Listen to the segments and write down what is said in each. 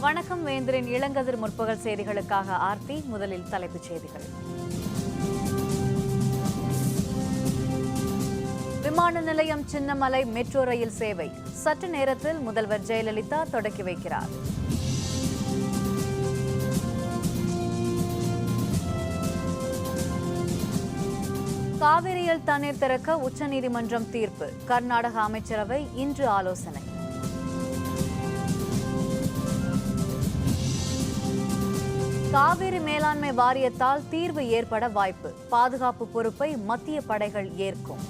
வணக்கம் வேந்தரின் இளங்கதிர் முற்பகல் செய்திகளுக்காக ஆர்த்தி. முதலில் தலைப்புச் செய்திகள். விமான நிலையம் சின்னமலை மெட்ரோ ரயில் சேவை சற்று நேரத்தில் முதல்வர் ஜெயலலிதா தொடக்கி வைக்கிறார். காவிரியில் தண்ணீர் திறக்க உச்சநீதிமன்றம் தீர்ப்பு. கர்நாடக அமைச்சரவை இன்று ஆலோசனை. காவிரி மேலாண்மை வாரியத்தால் தீர்வு ஏற்பட வாய்ப்பு. பாதுகாப்பு பொறுப்பை மத்திய படைகள் ஏற்கும்.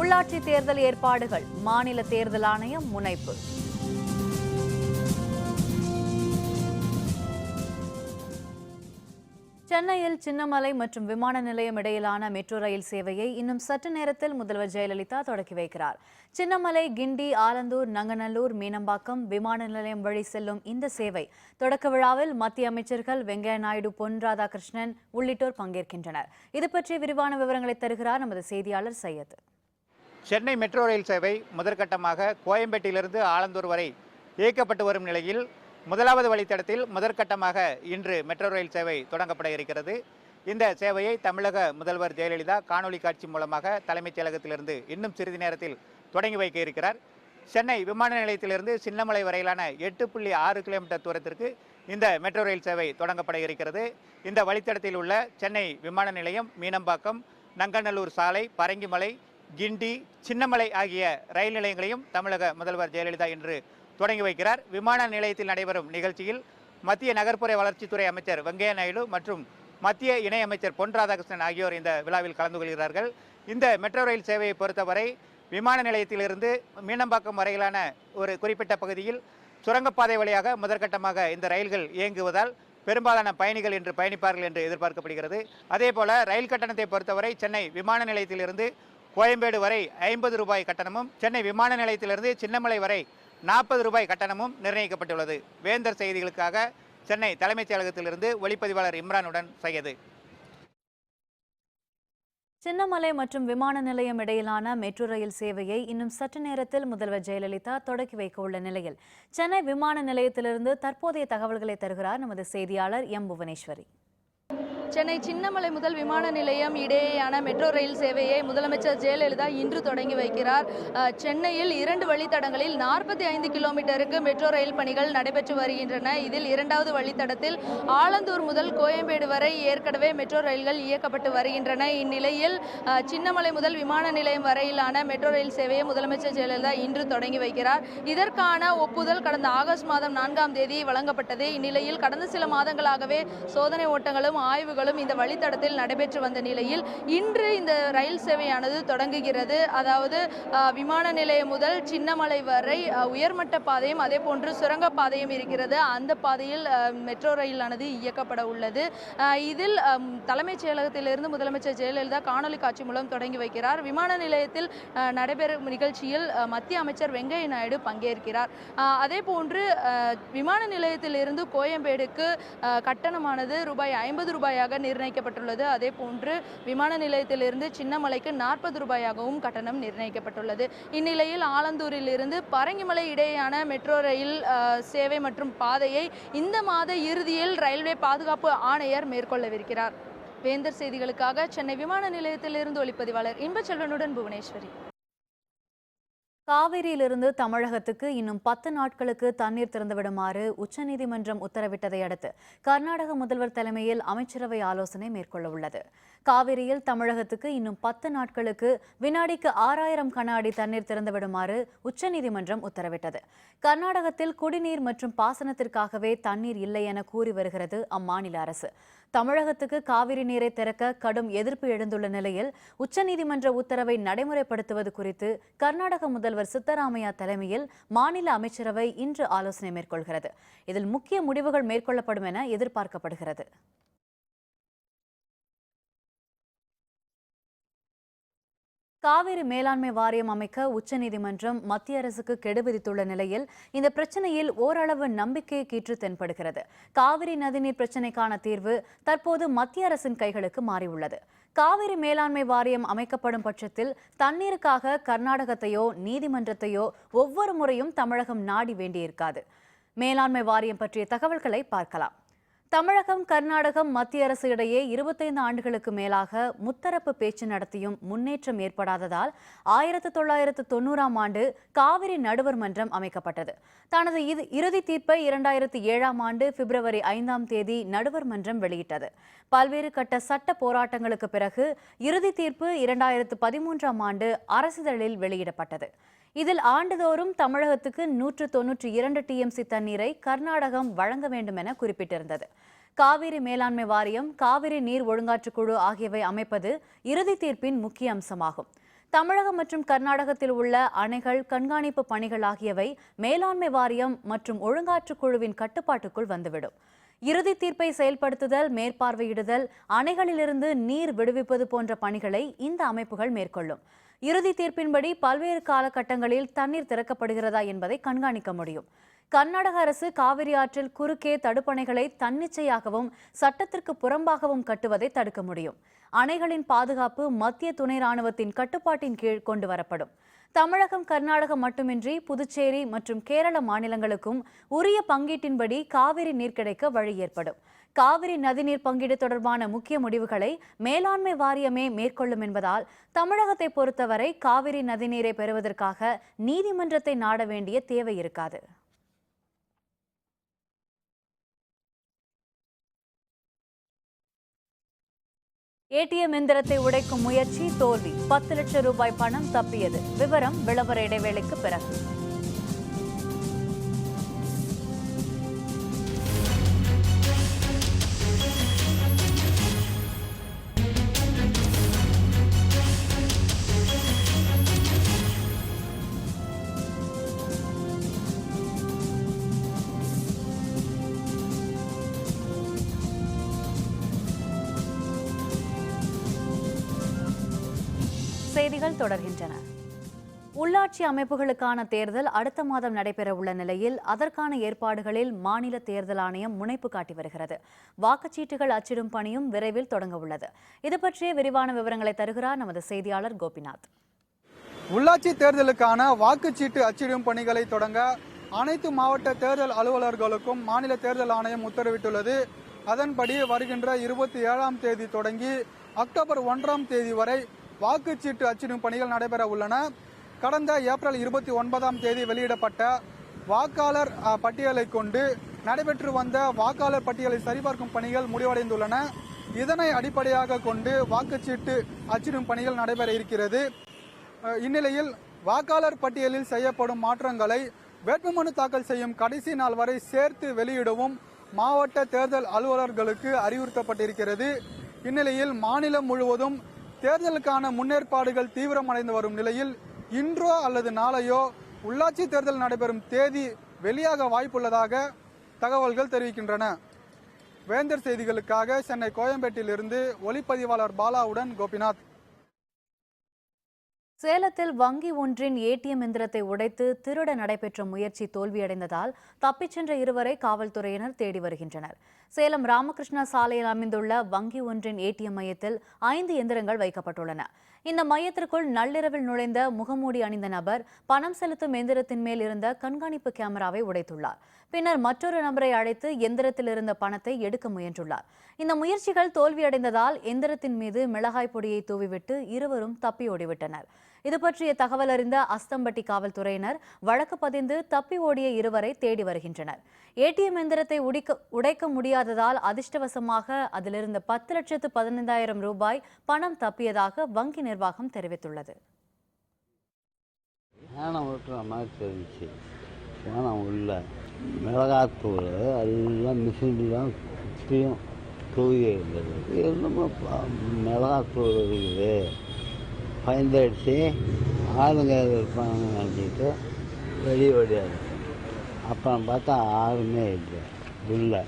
உள்ளாட்சி தேர்தல் ஏற்பாடுகள். மாநில தேர்தல் ஆணையம் முனைப்பு. சென்னையில் சின்னமலை மற்றும் விமான நிலையம் இடையிலான மெட்ரோ ரயில் சேவையை இன்னும் சற்று நேரத்தில் முதல்வர் ஜெயலலிதா தொடக்கி வைக்கிறார். சின்னமலை, கிண்டி, ஆலந்தூர், நங்கநல்லூர், மீனம்பாக்கம் விமான நிலையம் வழி செல்லும் இந்த சேவை தொடக்க விழாவில் மத்திய அமைச்சர்கள் வெங்கையா நாயுடு, பொன் ராதாகிருஷ்ணன் உள்ளிட்டோர் பங்கேற்கின்றனர். இது பற்றிய விரிவான விவரங்களை தருகிறார் நமது செய்தியாளர் சையத். சென்னை மெட்ரோ ரயில் சேவை முதற்கட்டமாக கோயம்பேட்டிலிருந்து ஆலந்தூர் வரை இயக்கப்பட்டு வரும் நிலையில் முதலாவது வழித்தடத்தில் முதற்கட்டமாக இன்று மெட்ரோ ரயில் சேவை தொடங்கப்பட இருக்கிறது. இந்த சேவையை தமிழக முதல்வர் ஜெயலலிதா காணொலி காட்சி மூலமாக தலைமைச் செயலகத்திலிருந்து இன்னும் சிறிது நேரத்தில் தொடங்கி வைக்க இருக்கிறார். சென்னை விமான நிலையத்திலிருந்து சின்னமலை வரையிலான 8.6 கிலோமீட்டர் தூரத்திற்கு இந்த மெட்ரோ ரயில் சேவை தொடங்கப்பட இருக்கிறது. இந்த வழித்தடத்தில் உள்ள சென்னை விமான நிலையம், மீனம்பாக்கம், நங்கநல்லூர் சாலை, பரங்கிமலை, கிண்டி, சின்னமலை ஆகிய ரயில் நிலையங்களையும் தமிழக முதல்வர் ஜெயலலிதா இன்று தொடங்கி வைக்கிறார். விமான நிலையத்தில் நடைபெறும் நிகழ்ச்சியில் மத்திய நகர்ப்புற வளர்ச்சித்துறை அமைச்சர் வெங்கையா நாயுடு மற்றும் மத்திய இணையமைச்சர் பொன் ராதாகிருஷ்ணன் ஆகியோர் இந்த விழாவில் கலந்து கொள்கிறார்கள். இந்த மெட்ரோ ரயில் சேவையை பொறுத்தவரை விமான நிலையத்திலிருந்து மீனம்பாக்கம் வரையிலான ஒரு குறிப்பிட்ட பகுதியில் சுரங்கப்பாதை வழியாக முதற்கட்டமாக இந்த ரயில்கள் இயங்குவதால் பெரும்பாலான பயணிகள் இன்று பயணிப்பார்கள் என்று எதிர்பார்க்கப்படுகிறது. அதேபோல ரயில் கட்டணத்தை பொறுத்தவரை சென்னை விமான நிலையத்திலிருந்து கோயம்பேடு வரை 50 ரூபாய் கட்டணமும், சென்னை விமான நிலையத்திலிருந்து சின்னமலை வரை 40 ரூபாய் கட்டணமும் நிர்ணயிக்கப்பட்டுள்ளது. வேந்தர் செய்திகளுக்காக சென்னை தலைமைச் செயலகத்திலிருந்து ஒளிப்பதிவாளர் இம்ரானுடன் சையது. சின்னமலை மற்றும் விமான நிலையம் இடையிலான மெட்ரோ ரயில் சேவையை இன்னும் சற்று நேரத்தில் முதல்வர் ஜெயலலிதா தொடக்கி வைக்க உள்ள நிலையில் சென்னை விமான நிலையத்திலிருந்து தற்போதைய தகவல்களை தருகிறார் நமது செய்தியாளர் எம் புவனேஸ்வரி. சென்னை சின்னமலை முதல் விமான நிலையம் இடையேயான மெட்ரோ ரயில் சேவையை முதலமைச்சர் ஜெயலலிதா இன்று தொடங்கி வைக்கிறார். சென்னையில் 2 வழித்தடங்களில் 45 கிலோமீட்டருக்கு மெட்ரோ ரயில் பணிகள் நடைபெற்று வருகின்றன. இதில் 2வது வழித்தடத்தில் ஆலந்தூர் முதல் கோயம்பேடு வரை ஏற்கனவே மெட்ரோ ரயில்கள் இயக்கப்பட்டு வருகின்றன. இந்நிலையில் சின்னமலை முதல் விமான நிலையம் வரையிலான மெட்ரோ ரயில் சேவையை முதலமைச்சர் ஜெயலலிதா இன்று தொடங்கி வைக்கிறார். இதற்கான ஒப்புதல் கடந்த ஆகஸ்ட் மாதம் 4ஆம் தேதி வழங்கப்பட்டது. இந்நிலையில் கடந்த சில மாதங்களாகவே சோதனை ஓட்டங்களும் ஆய்வுகளும் இந்த வழித்தடத்தில் நடைபெற்று வந்த நிலையில் இன்று இந்த ரயில் சேவையானது தொடங்குகிறது. அதாவது விமான நிலையம் முதல் சின்னமலை வரை உயர்மட்ட பாதையும் அதே போன்று சுரங்கப்பாதையும் இருக்கிறது. அந்த பாதையில் மெட்ரோ ரயிலானது இயக்கப்பட உள்ளது. இதில் தலைமைச் செயலகத்திலிருந்து முதலமைச்சர் ஜெயலலிதா காணொலி காட்சி மூலம் தொடங்கி வைக்கிறார். விமான நிலையத்தில் நடைபெறும் நிகழ்ச்சியில் மத்திய அமைச்சர் வெங்கையா நாயுடு பங்கேற்கிறார். அதே போன்று விமான நிலையத்திலிருந்து கோயம்பேடுக்கு கட்டணமானது ரூபாய் 50 ரூபாயாக நிர்ணயிக்கப்பட்டுள்ளது. அதே போன்று விமான நிலையத்திலிருந்து சின்னமலைக்கு 40 ரூபாயாகவும் கட்டணம் நிர்ணயிக்கப்பட்டுள்ளது. இந்நிலையில் ஆலந்தூரில் இருந்து பரங்கிமலை இடையேயான மெட்ரோ ரயில் சேவை மற்றும் பாதையை இந்த மாத இறுதியில் ரயில்வே பாதுகாப்பு ஆணையர் மேற்கொள்ளவிருக்கிறார். வேந்தர் செய்திகளுக்காக சென்னை விமான நிலையத்திலிருந்து ஒளிப்பதிவாளர் இன்பச்செல்வனுடன் புவனேஸ்வரி. காவிரியிலிருந்து தமிழகத்துக்கு இன்னும் 10 நாட்களுக்கு தண்ணீர் திறந்துவிடுமாறு உச்சநீதிமன்றம் உத்தரவிட்டதை அடுத்து கர்நாடக முதல்வர் தலைமையில் அமைச்சரவை ஆலோசனை மேற்கொள்ள உள்ளது. காவிரியில் தமிழகத்துக்கு இன்னும் 10 நாட்களுக்கு வினாடிக்கு 6000 கன அடி தண்ணீர் திறந்துவிடுமாறு உச்சநீதிமன்றம் உத்தரவிட்டது. கர்நாடகத்தில் குடிநீர் மற்றும் பாசனத்திற்காகவே தண்ணீர் இல்லை என கூறி வருகிறது அம்மாநில அரசு. தமிழகத்துக்கு காவிரி நீரை திறக்க கடும் எதிர்ப்பு எழுந்துள்ள நிலையில் உச்சநீதிமன்ற உத்தரவை நடைமுறைப்படுத்துவது குறித்து கர்நாடக முதல்வர் சித்தராமையா தலைமையில் மாநில அமைச்சரவை இன்று ஆலோசனை மேற்கொள்கிறது. இதில் முக்கிய முடிவுகள் மேற்கொள்ளப்படும் என எதிர்பார்க்கப்படுகிறது. காவிரி மேலாண்மை வாரியம் அமைக்க உச்சநீதிமன்றம் மத்திய அரசுக்கு கெடு விதித்துள்ள நிலையில் இந்த பிரச்சனையில் ஓரளவு நம்பிக்கை கீற்று தென்படுகிறது. காவிரி நதிநீர் பிரச்சினைக்கான தீர்வு தற்போது மத்திய அரசின் கைகளுக்கு மாறியுள்ளது. காவிரி மேலாண்மை வாரியம் அமைக்கப்படும் பட்சத்தில் தண்ணீருக்காக கர்நாடகத்தையோ நீதிமன்றத்தையோ ஒவ்வொரு முறையும் தமிழகம் நாடி வேண்டியிருக்காது. மேலாண்மை வாரியம் பற்றிய தகவல்களை பார்க்கலாம். தமிழகம், கர்நாடகம், மத்திய அரசு இடையே 25 ஆண்டுகளுக்கு மேலாக முத்தரப்பு பேச்சு நடத்தியும் முன்னேற்றம் ஏற்படாததால் 1990ஆம் ஆண்டு காவிரி நடுவர் மன்றம் அமைக்கப்பட்டது. தனது இறுதி தீர்ப்பை 2007ஆம் ஆண்டு பிப்ரவரி 5ஆம் தேதி நடுவர் மன்றம் வெளியிட்டது. பல்வேறு கட்ட சட்ட போராட்டங்களுக்கு பிறகு இறுதி தீர்ப்பு 2013ஆம் ஆண்டு அரசிதழில் வெளியிடப்பட்டது. இதில் ஆண்டுதோறும் தமிழகத்துக்கு 192 டிஎம்சி தண்ணீரை கர்நாடகம் வழங்க வேண்டும் என குறிப்பிட்டிருந்தது. காவிரி மேலாண்மை வாரியம், காவிரி நீர் ஒழுங்காற்றுக்குழு ஆகியவை அமைப்பது இறுதி தீர்ப்பின் முக்கிய அம்சமாகும். தமிழகம் மற்றும் கர்நாடகத்தில் உள்ள அணைகள், கண்காணிப்பு பணிகள் ஆகியவை மேலாண்மை வாரியம் மற்றும் ஒழுங்காற்றுக்குழுவின் கட்டுப்பாட்டுக்குள் வந்துவிடும். இறுதி தீர்ப்பை செயல்படுத்துதல், மேற்பார்வையிடுதல், அணைகளிலிருந்து நீர் விடுவிப்பது போன்ற பணிகளை இந்த அமைப்புகள் மேற்கொள்ளும். இறுதி தீர்ப்பின்படி பல்வேறு காலகட்டங்களில் தண்ணீர் திறக்கப்படுகிறதா என்பதை கண்காணிக்க முடியும். கர்நாடக அரசு காவிரி ஆற்றில் குறுக்கே தடுப்பணைகளை தன்னிச்சையாகவும் சட்டத்திற்கு புறம்பாகவும் கட்டுவதை தடுக்க முடியும். அணைகளின் பாதுகாப்பு மத்திய துணை ராணுவத்தின் கட்டுப்பாட்டின் கீழ் கொண்டு வரப்படும். தமிழகம், கர்நாடகம் மட்டுமின்றி புதுச்சேரி மற்றும் கேரள மாநிலங்களுக்கும் உரிய பங்கீட்டின்படி காவிரி நீர் கிடைக்க வழி ஏற்படும். காவிரி நதிநீர் பங்கீடு தொடர்பான முக்கிய முடிவுகளை மேலாண்மை வாரியமே மேற்கொள்ளும் என்பதால் தமிழகத்தை பொறுத்தவரை காவிரி நதிநீரை பெறுவதற்காக நீதிமன்றத்தை நாட வேண்டிய தேவை இருக்காது. ஏடிஎம் எந்திரத்தை உடைக்கும் முயற்சி தோல்வி. 10 லட்சம் ரூபாய் பணம் தப்பியது. விவரம் விளம்பர இடைவேளைக்கு பிறகு. செய்திகள் தொடர்கின்றன. உள்ளாட்சி அமைப்புகளுக்கான தேர்தல் அடுத்த மாதம் நடைபெறவுள்ள நிலையில் அதற்கான ஏற்பாடுகளில் மாநில தேர்தல் ஆணையம் முனைப்பு காட்டி வருகிறது. வாக்குச்சீட்டுகள் அச்சிடும் பணியும் விரைவில் தொடங்க உள்ளது. இது பற்றிய விரிவான விவரங்களை தருகிறார் நமது செய்தியாளர் கோபிநாத். உள்ளாட்சி தேர்தலுக்கான வாக்குச்சீட்டு அச்சிடும் பணிகளை தொடங்க அனைத்து மாவட்ட தேர்தல் அலுவலர்களுக்கும் மாநில தேர்தல் ஆணையம் உத்தரவிட்டுள்ளது. அதன்படி வருகின்ற 27ஆம் தேதி தொடங்கி அக்டோபர் 1ஆம் தேதி வரை வாக்குச்சீட்டு அச்சிடும் பணிகள் நடைபெற உள்ளன. கடந்த ஏப்ரல் 29ஆம் தேதி வெளியிடப்பட்ட வாக்காளர் பட்டியலை கொண்டு நடைபெற்று வந்த வாக்காளர் பட்டியலை சரிபார்க்கும் பணிகள் முடிவடைந்துள்ளன. இதனை அடிப்படையாக கொண்டு வாக்குச்சீட்டு அச்சிடும் பணிகள் நடைபெற இருக்கிறது. இந்நிலையில் வாக்காளர் பட்டியலில் செய்யப்படும் மாற்றங்களை வேட்புமனு தாக்கல் செய்யும் கடைசி நாள் வரை சேர்த்து வெளியிடவும் மாவட்ட தேர்தல் அலுவலர்களுக்கு அறிவுறுத்தப்பட்டிருக்கிறது. இந்நிலையில் மாநிலம் முழுவதும் தேர்தலுக்கான முன்னேற்பாடுகள் தீவிரமடைந்து வரும் நிலையில் இன்றோ அல்லது நாளையோ உள்ளாட்சி தேர்தல் நடைபெறும் தேதி வெளியாக வாய்ப்புள்ளதாக தகவல்கள் தெரிவிக்கின்றன. வேந்தர் செய்திகளுக்காக சென்னை கோயம்பேட்டிலிருந்து ஒளிப்பதிவாளர் பாலாவுடன் கோபிநாத். சேலத்தில் வங்கி ஒன்றின் ஏடிஎம் எந்திரத்தை உடைத்து திருட நடைபெற்ற முயற்சி தோல்வியடைந்ததால் தப்பிச் சென்ற இருவரை காவல்துறையினர் தேடி வருகின்றனர். சேலம் ராமகிருஷ்ணா சாலையில் அமைந்துள்ள வங்கி ஒன்றின் ஏடிஎம் மையத்தில் 5 எந்திரங்கள் வைக்கப்பட்டுள்ளன. இந்த மையத்திற்குள் நள்ளிரவில் நுழைந்த முகமூடி அணிந்த நபர் பணம் செலுத்தும் எந்திரத்தின் மேல் இருந்த கண்காணிப்பு கேமராவை உடைத்துள்ளார். பின்னர் மற்றொரு நபரை அழைத்து எந்திரத்தில் இருந்த பணத்தை எடுக்க முயன்றுள்ளார். இந்த முயற்சிகள் தோல்வியடைந்ததால் எந்திரத்தின் மீது மிளகாய் பொடியை தூவிவிட்டு இருவரும் தப்பி ஓடிவிட்டனர். இது பற்றிய தகவல் அறிந்த அஸ்தம்பட்டி காவல்துறையினர் வழக்கு பதிந்து தப்பி ஓடிய இருவரை தேடி வருகின்றனர். ஏடிஎம் எந்திரத்தை உடைக்க முடியாததால் அதிர்ஷ்டவசமாக அதிலிருந்த 10,15,000 ரூபாய் பணம் தப்பியதாக வங்கி நிர்வாகம் தெரிவித்துள்ளது. மிளகாத்தூள் எல்லாம் மிஷின்லாம் சுற்றியும் தூவி இருந்தது. என்னமோ மிளகாத்தூள் இருக்குது பயந்தடிச்சு ஆளுங்க இருப்பாங்க நினச்சிக்கிட்டு வெளியே ஓடியாது. அப்புறம் பார்த்தா யாருமே இல்லை.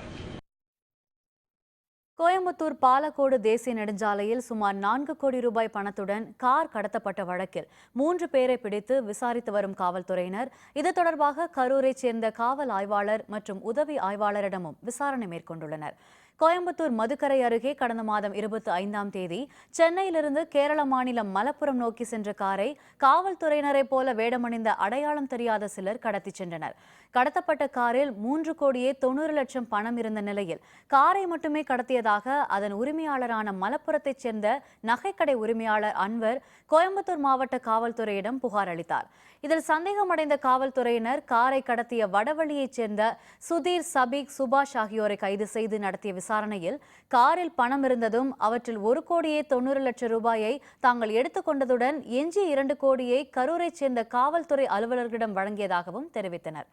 கோயம்புத்தூர் பாலக்கோடு தேசிய நெடுஞ்சாலையில் சுமார் 4 கோடி ரூபாய் பணத்துடன் கார் கடத்தப்பட்ட வழக்கில் 3 பேரை பிடித்து விசாரித்து வரும் காவல்துறையினர் இது தொடர்பாக கரூரைச் சேர்ந்த காவல் ஆய்வாளர் மற்றும் உதவி ஆய்வாளரிடமும் விசாரணை மேற்கொண்டுள்ளனர். கோயம்புத்தூர் மதுக்கரை அருகே கடந்த மாதம் 25ஆம் தேதி சென்னையிலிருந்து கேரள மாநிலம் மலப்புரம் நோக்கி சென்ற காரை காவல்துறையினரை போல வேடமணிந்த அடையாளம் தெரியாத சிலர் கடத்திச் சென்றனர். கடத்தப்பட்ட காரில் 3,90,00,000 பணம் இருந்த நிலையில் காரை மட்டுமே கடத்தியதாக அதன் உரிமையாளரான மலப்புரத்தைச் சேர்ந்த நகைக்கடை உரிமையாளர் அன்வர் கோயம்புத்தூர் மாவட்ட காவல்துறையிடம் புகார் அளித்தார். இதில் சந்தேகமடைந்த காவல்துறையினர் காரை கடத்திய வடவள்ளியைச் சேர்ந்த சுதீர், சபீக், சுபாஷ் ஆகியோரை கைது செய்து நடத்திய விசாரணையில் காரில் பணம் இருந்ததும் அவற்றில் 1,90,00,000 ரூபாயை தாங்கள் எடுத்துக்கொண்டதுடன் எஞ்சிய 2 கோடியை கரூரைச் சேர்ந்த காவல்துறை அலுவலர்களிடம் வழங்கியதாகவும் தெரிவித்தனர்.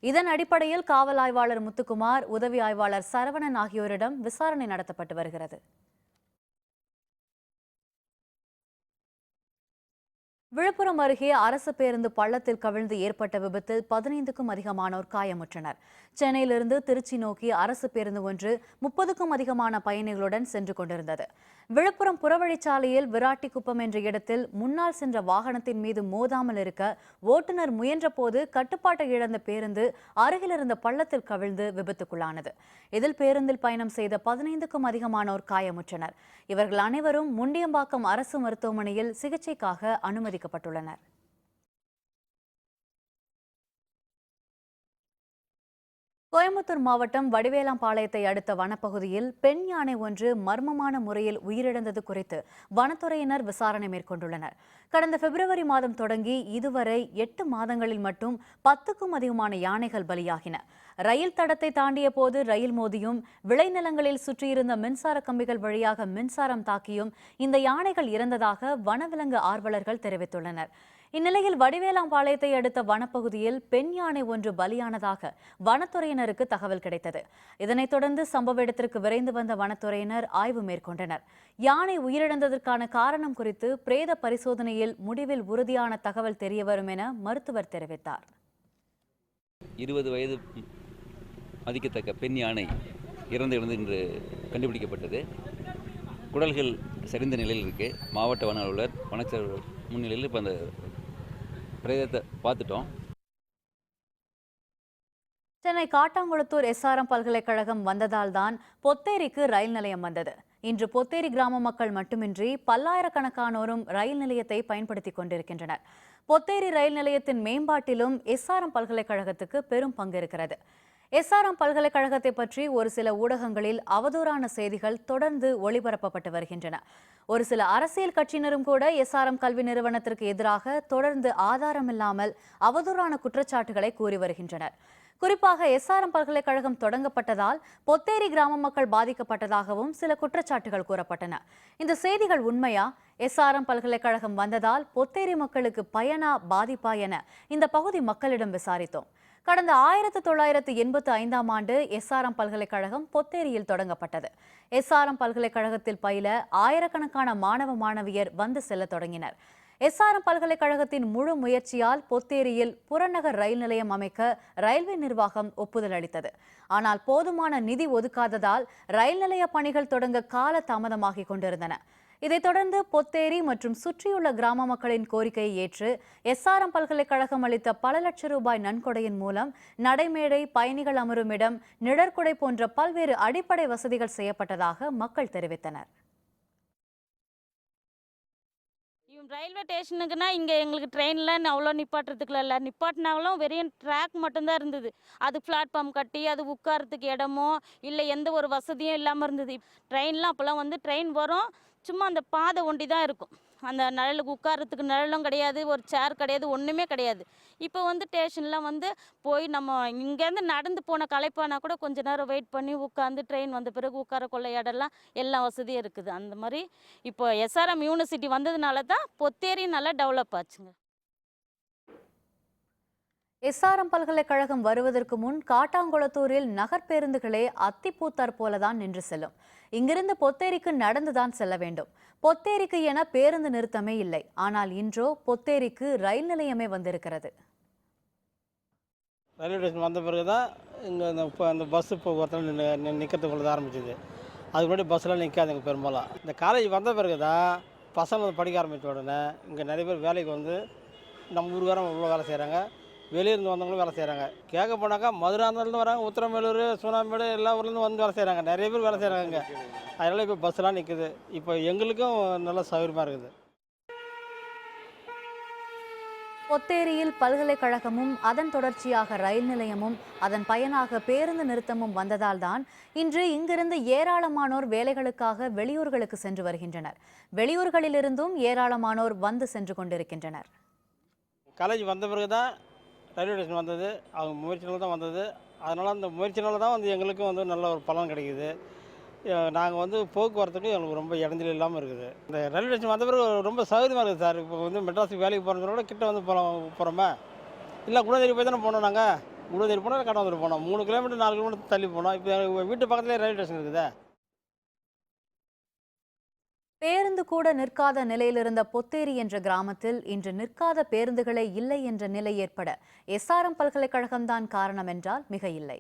இதன் அடிப்படையில் காவல் ஆய்வாளர் முத்துக்குமார், உதவி ஆய்வாளர் சரவணன் ஆகியோரிடம் விசாரணை நடத்தப்பட்டு வருகிறது. விழுப்புரம் அருகே அரசு பேருந்து பள்ளத்தில் கவிழ்ந்து ஏற்பட்ட விபத்தில் 15க்கும் அதிகமானோர் காயமுற்றனர். சென்னையிலிருந்து திருச்சி நோக்கி அரசு பேருந்து ஒன்று 30க்கும் அதிகமான பயணிகளுடன் சென்று கொண்டிருந்தது. விழுப்புரம் புறவழிச்சாலையில் விராட்டிக்குப்பம் என்ற இடத்தில் முன்னால் சென்ற வாகனத்தின் மீது மோதாமல் இருக்க ஓட்டுநர் முயன்றபோது கட்டுப்பாட்டை இழந்த பேருந்து அருகில் இருந்த பள்ளத்தில் கவிழ்ந்து விபத்துக்குள்ளானது. இதில் பேருந்தில் பயணம் செய்த 15க்கும் அதிகமானோர் காயமுற்றனர். இவர்கள் அனைவரும் முண்டியம்பாக்கம் அரசு மருத்துவமனையில் சிகிச்சைக்காக அனுமதிக்கப்பட்டுள்ளனர். கோயம்புத்தூர் மாவட்டம் வடிவேலாம்பாளையத்தை அடுத்த வனப்பகுதியில் பெண் யானை ஒன்று மர்மமான முறையில் உயிரிழந்தது குறித்து வனத்துறையினர் விசாரணை மேற்கொண்டுள்ளனர். கடந்த பிப்ரவரி மாதம் தொடங்கி இதுவரை 8 மாதங்களில் மட்டும் 10க்கும் அதிகமான யானைகள் பலியாகின. ரயில் தடத்தை தாண்டிய போது ரயில் மோதியும், விளைநிலங்களில் சுற்றியிருந்த மின்சார கம்பிகள் வழியாக மின்சாரம் தாக்கியும் இந்த யானைகள் இறந்ததாக வனவிலங்கு ஆர்வலர்கள் தெரிவித்துள்ளனர். இந்நிலையில் வடிவேலாம்பாளையத்தை அடுத்த வனப்பகுதியில் பெண் யானை ஒன்று பலியானதாக வனத்துறையினருக்கு தகவல் கிடைத்தது. இதனைத் தொடர்ந்து சம்பவ இடத்திற்கு விரைந்து வந்த வனத்துறையினர் ஆய்வு மேற்கொண்டனர். யானை உயிரிழந்ததற்கான காரணம் குறித்து பிரேத பரிசோதனையில் முடிவில் உறுதியான தகவல் தெரியவரும் என மருத்துவர் தெரிவித்தார். 20 வயது மதிக்கத்தக்க பெண் யானை இறந்து இன்று கண்டுபிடிக்கப்பட்டது. குடல்கள் சரிந்த நிலையில் இருக்குது. மாவட்ட வன அலுவலர், வனச்சர் முன்னிலையில் இப்போ அந்த பிரேதத்தை பார்த்துட்டோம். சென்னை காட்டாங்குளத்தூர் எஸ்ஆர்எம் பல்கலைக்கழகம் வந்ததால் தான் பொத்தேரிக்கு ரயில் நிலையம் வந்தது. இன்று பொத்தேரி கிராம மக்கள் மட்டுமின்றி பல்லாயிரக்கணக்கானோரும் ரயில் நிலையத்தை பயன்படுத்திக் கொண்டிருக்கின்றனர். பொத்தேரி ரயில் நிலையத்தின் மேம்பாட்டிலும் எஸ்ஆர்எம் பல்கலைக்கழகத்துக்கு பெரும் பங்கு இருக்கிறது. எஸ்ஆர்எம் பல்கலைக்கழகத்தை பற்றி ஒரு சில ஊடகங்களில் அவதூறான செய்திகள் தொடர்ந்து ஒளிபரப்பப்பட்டு வருகின்றன. ஒரு சில அரசியல் கட்சியினரும் கூட எஸ்ஆர்எம் கல்வி நிறுவனத்திற்கு எதிராக தொடர்ந்து ஆதாரமில்லாமல் அவதூறான குற்றச்சாட்டுகளை கூறி வருகின்றனர். குறிப்பாக எஸ்ஆர்எம் பல்கலைக்கழகம் தொடங்கப்பட்டதால் பொத்தேரி கிராம மக்கள் பாதிக்கப்பட்டதாகவும் சில குற்றச்சாட்டுகள் கூறப்பட்டன. இந்த செய்திகள் உண்மையா? எஸ்ஆர்எம் பல்கலைக்கழகம் வந்ததால் பொத்தேரி மக்களுக்கு பயனா, பாதிப்பா என இந்த பகுதி மக்களிடம் விசாரித்தோம். கடந்த 1985ஆம் ஆண்டு எஸ்ஆர்எம் பல்கலைக்கழகம் பொத்தேரியில் தொடங்கப்பட்டது. எஸ்ஆர்எம் பல்கலைக்கழகத்தில் பயில ஆயிரக்கணக்கான மாணவ மாணவியர் வந்து செல்ல தொடங்கினர். எஸ்ஆர்எம் பல்கலைக்கழகத்தின் முழு முயற்சியால் பொத்தேரியில் புறநகர் ரயில் நிலையம் அமைக்க ரயில்வே நிர்வாகம் ஒப்புதல் அளித்தது. ஆனால் போதுமான நிதி ஒதுக்காததால் ரயில் நிலைய பணிகள் தொடங்க கால தாமதமாகிக் கொண்டிருந்தன. இதைத் தொடர்ந்து பொத்தேரி மற்றும் சுற்றியுள்ள கிராம மக்களின் கோரிக்கையை ஏற்று எஸ்ஆர்எம் பல்கலைக்கழகம் அளித்த பல லட்சம் ரூபாய் நன்கொடையின் மூலம் நடைமேடை, பயணிகள் அமரும் இடம், நிழற்குடை போன்ற பல்வேறு அடிப்படை வசதிகள் செய்யப்பட்டதாக மக்கள் தெரிவித்தனர். ரயில்வே ஸ்டேஷனுக்குன்னா இங்கே எங்களுக்கு ட்ரெயினில் அவ்வளோ நிப்பாட்டுறதுக்குலாம் இல்லை. நிப்பாட்டினாலும் வெறும் ட்ராக் மட்டும்தான் இருந்தது. அது பிளாட்ஃபார்ம் கட்டி அது உட்காரத்துக்கு இடமோ இல்லை எந்த ஒரு வசதியும் இல்லாமல் இருந்தது. ட்ரெயின்லாம் அப்போல்லாம் வந்து ட்ரெயின் வரும், சும்மா அந்த பாதை ஒண்டி தான் இருக்கும். அந்த நிழலுக்கு உட்காரத்துக்கு நிழலும் கிடையாது, ஒரு சேர் கிடையாது, ஒன்றுமே கிடையாது. இப்போ வந்து ஸ்டேஷனில் வந்து போய் நம்ம இங்கேருந்து நடந்து போன களைப்பானா கூட கொஞ்ச நேரம் வெயிட் பண்ணி உட்காந்து ட்ரெயின் வந்த பிறகு உட்கார கொள்ள இடம்லாம் எல்லா வசதியும் இருக்குது. அந்த மாதிரி இப்போ எஸ்ஆர்எம் யூனிவர்சிட்டி வந்ததுனால தான் பொத்தேரி நல்லா டெவலப் ஆச்சுங்க. எஸ்ஆர்எம் பல்கலைக்கழகம் வருவதற்கு முன் காட்டாங்குளத்தூரில் நகர் பேருந்துகளே அத்திப்பூத்தார் போலதான் நின்று செல்லும். இங்கிருந்து பொத்தேரிக்கு நடந்துதான் செல்ல வேண்டும். பொத்தேரிக்கு என பேருந்து நிறுத்தமே இல்லை. ஆனால் இன்றோ பொத்தேரிக்கு ரயில் நிலையமே வந்திருக்கிறது. ரயில்வே ஸ்டேஷன் வந்த பிறகு தான் இங்கே அந்த பஸ்ஸு போக்குவரத்து நிற்கிறதுக்குள்ள ஆரம்பிச்சிது. அதுக்கு முன்னாடி பஸ்ஸெலாம் நிற்காதுங்க பெரும்பாலும். இந்த காலேஜ் வந்த பிறகு தான் பசங்க படிக்க ஆரம்பித்த உடனே இங்கே நிறைய பேர் வேலைக்கு வந்து நம்ம ஊருக்காரங்க இவ்வளோ வேலை செய்கிறாங்க. வெளியிருந்து வந்தவங்களும் வேலை செய்கிறாங்க. கேட்க போனாக்கா மதுராந்தலேருந்து வராங்க, உத்திரமேலூர், சூனாம்பேடு எல்லா ஊர்லேருந்து வந்து வேலை செய்கிறாங்க. நிறைய பேர் வேலை செய்கிறாங்க. அதனால் இப்போ பஸ்ஸெலாம் நிற்குது. இப்போ எங்களுக்கும் நல்ல சௌகரியமாக இருக்குது. பொத்தேரியில் பல்கலைக்கழகமும் அதன் தொடர்ச்சியாக ரயில் நிலையமும் அதன் பயனாக பேருந்து நிறுத்தமும் வந்ததால்தான் இன்று இங்கிருந்து ஏராளமானோர் வேலைகளுக்காக வெளியூர்களுக்கு சென்று வருகின்றனர். வெளியூர்களிலிருந்தும் ஏராளமானோர் வந்து சென்று கொண்டிருக்கின்றனர். காலேஜ் வந்த பிறகு தான் ரயில்வே ஸ்டேஷன் வந்தது. அவங்க முயற்சினால தான் வந்தது. அதனால் அந்த முயற்சினால தான் வந்து எங்களுக்கும் வந்து நல்ல ஒரு பலன் கிடைக்குது. நாங்கள் வந்து போக்குவரத்துக்கு எங்களுக்கு ரொம்ப இடைஞ்சல் இல்லாமல் இருக்குது. இந்த ரயில்வே ஸ்டேஷன் வந்த பிறகு ரொம்ப சௌகரியமாக இருக்குது சார். இப்போ வந்து மெட்ராஸுக்கு வேலைக்கு போகிறத விட கிட்ட வந்து போகிறோமா, இல்லை குணதேரி போய் தானே போனோம். நாங்கள் குணதேரி போனோம், கடவுந்தூர் போனோம். 3 கிலோமீட்டர் 4 கிலோமீட்டர் தள்ளி போனோம். இப்போ எங்கள் வீட்டு பக்கத்துலேயே ரயில்வே ஸ்டேஷன் இருக்குதா. பேருந்து கூட நிற்காத நிலையில் இருந்த பொத்தேரி என்ற கிராமத்தில் இன்று நிற்காத பேருந்துகளே இல்லை என்ற நிலை ஏற்பட SRM பல்கலைக்கழகம்தான் காரணம் என்றால் மிக இல்லை.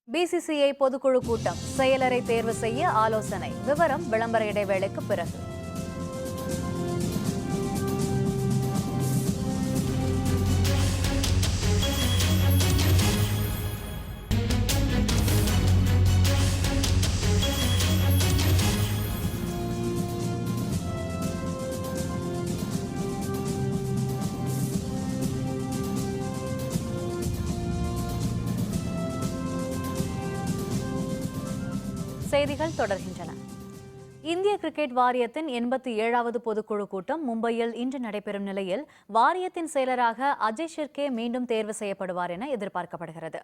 BCCI பொதுக்குழு கூட்டம், செயலரை தேர்வு செய்ய ஆலோசனை. விவரம் விளம்பர இடைவேளைக்கு பிறகு. செய்திகள் தொடர்கின்றன. இந்திய கிரிக்கெட் வாரியத்தின் 87வது பொதுக்குழு கூட்டம் மும்பையில் இன்று நடைபெறும் நிலையில் வாரியத்தின் செயலராக அஜய் ஷிர்கே மீண்டும் தேர்வு செய்யப்படுவார் என எதிர்பார்க்கப்படுகிறது.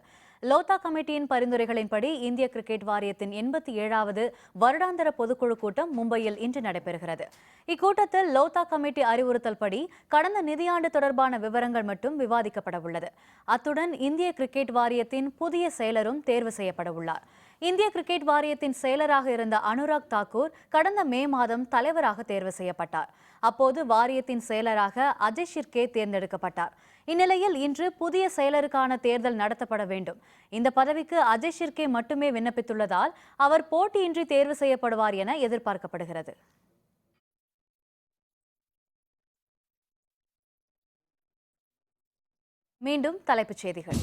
லோதா கமிட்டியின் பரிந்துரைகளின்படி இந்திய கிரிக்கெட் வாரியத்தின் 87வது வருடாந்திர பொதுக்குழு கூட்டம் மும்பையில் இன்று நடைபெறுகிறது. இக்கூட்டத்தில் லோதா கமிட்டி அறிவுறுத்தல்படி கடந்த நிதியாண்டு தொடர்பான விவரங்கள் மட்டும் விவாதிக்கப்பட உள்ளது. அத்துடன் இந்திய கிரிக்கெட் வாரியத்தின் புதிய செயலரும் தேர்வு செய்யப்பட உள்ளார். இந்திய கிரிக்கெட் வாரியத்தின் செயலராக இருந்த அனுராக் தாக்கூர் கடந்த மே மாதம் தலைவராக தேர்வு செய்யப்பட்டார். அப்போது வாரியத்தின் செயலராக அஜய் ஷிர்கே தேர்ந்தெடுக்கப்பட்டார். இந்நிலையில் இன்று புதிய செயலருக்கான தேர்தல் நடத்தப்பட வேண்டும். இந்த பதவிக்கு அஜய் ஷிர்கே மட்டுமே விண்ணப்பித்துள்ளதால் அவர் போட்டியின்றி தேர்வு செய்யப்படுவார் என எதிர்பார்க்கப்படுகிறது. மீண்டும் தலைப்புச் செய்திகள்.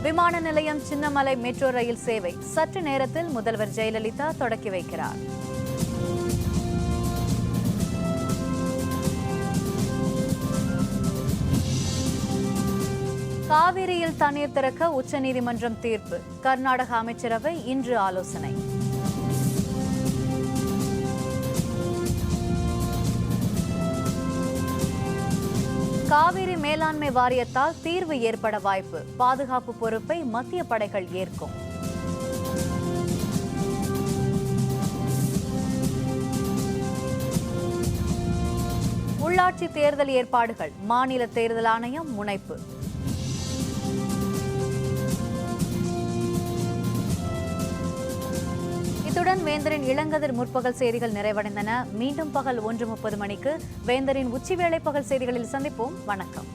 விமான நிலையம் சின்னமலை மெட்ரோ ரயில் சேவை சற்று நேரத்தில் முதல்வர் ஜெயலலிதா தொடக்கி வைக்கிறார். காவிரியில் தண்ணீர் திறக்க உச்சநீதிமன்றம் தீர்ப்பு. கர்நாடக அமைச்சரவை இன்று ஆலோசனை. காவிரி மேலாண்மை வாரியத்தால் தீர்வு ஏற்பட வாய்ப்பு. பாதுகாப்பு பொறுப்பை மத்திய படைகள் ஏற்கும். உள்ளாட்சி தேர்தல் ஏற்பாடுகள் மாநில தேர்தல் ஆணையம் முனைப்பு. இத்துடன் வேந்தரின் இளங்கதிர் முற்பகல் செய்திகள் நிறைவடைந்தன. மீண்டும் பகல் 1:30 மணிக்கு வேந்தரின் உச்சிவேளை பகல் செய்திகளில் சந்திப்போம். வணக்கம்.